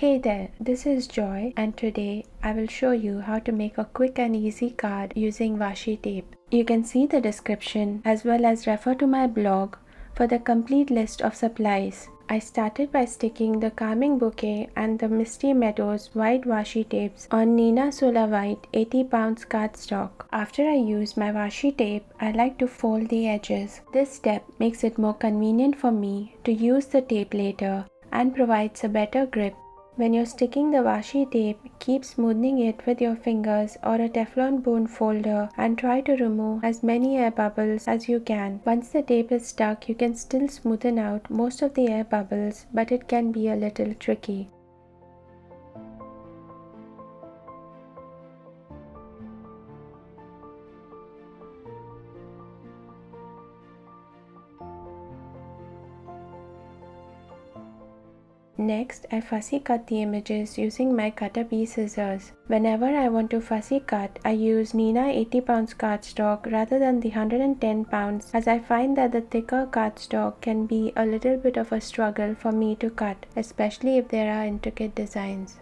Hey there, this is Joy and today I will show you how to make a quick and easy card using washi tape. You can see the description as well as refer to my blog for the complete list of supplies. I started by sticking the Calming Bouquet and the Misty Meadows white washi tapes on Neenah Solar White 80 pounds cardstock. After I use my washi tape, I like to fold the edges. This step makes it more convenient for me to use the tape later and provides a better grip. When you're sticking the washi tape, keep smoothing it with your fingers or a Teflon bone folder and try to remove as many air bubbles as you can. Once the tape is stuck, you can still smoothen out most of the air bubbles, but it can be a little tricky. Next, I fussy cut the images using my cutter bee scissors. Whenever I want to fussy cut, I use Neenah 80 pounds cardstock rather than the 110 pounds as I find that the thicker cardstock can be a little bit of a struggle for me to cut, especially if there are intricate designs.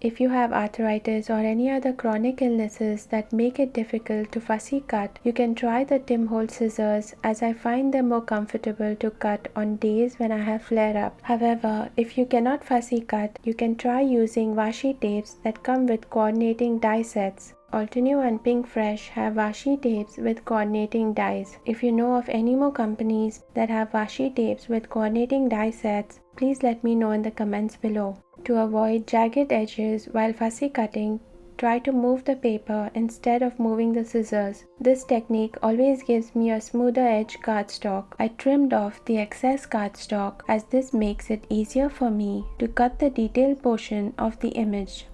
If you have arthritis or any other chronic illnesses that make it difficult to fussy cut, you can try the Tim Holtz scissors as I find them more comfortable to cut on days when I have flare-up. However, if you cannot fussy cut, you can try using washi tapes that come with coordinating die sets. Altenew and Pink Fresh have washi tapes with coordinating dies. If you know of any more companies that have washi tapes with coordinating die sets, please let me know in the comments below. To avoid jagged edges while fussy cutting, try to move the paper instead of moving the scissors. This technique always gives me a smoother edge cardstock. I trimmed off the excess cardstock as this makes it easier for me to cut the detailed portion of the image.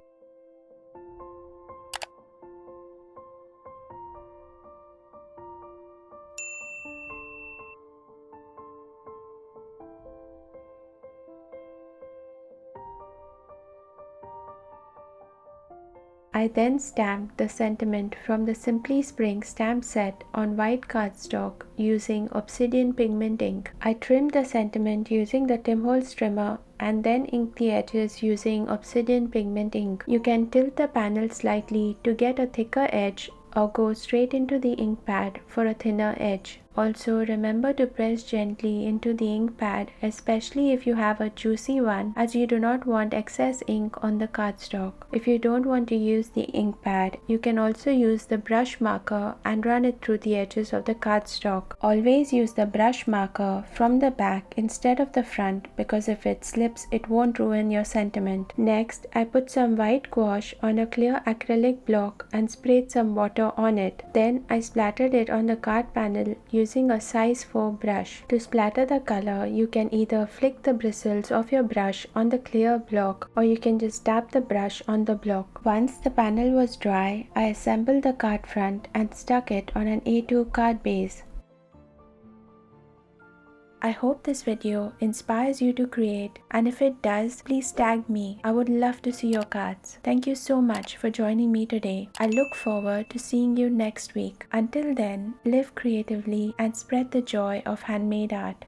I then stamped the sentiment from the Simply Spring stamp set on white cardstock using obsidian pigment ink. I trimmed the sentiment using the Tim Holtz trimmer and then inked the edges using obsidian pigment ink. You can tilt the panel slightly to get a thicker edge or go straight into the ink pad for a thinner edge. Also, remember to press gently into the ink pad, especially if you have a juicy one, as you do not want excess ink on the cardstock. If you don't want to use the ink pad, you can also use the brush marker and run it through the edges of the cardstock. Always use the brush marker from the back instead of the front because if it slips, it won't ruin your sentiment. Next, I put some white gouache on a clear acrylic block and sprayed some water on it. Then I splattered it on the card panel using a size 4 brush. To splatter the color, you can either flick the bristles of your brush on the clear block or you can just tap the brush on the block. Once the panel was dry, I assembled the card front and stuck it on an A2 card base. I hope this video inspires you to create, and if it does, please tag me. I would love to see your cards. Thank you so much for joining me today. I look forward to seeing you next week. Until then, live creatively and spread the joy of handmade art.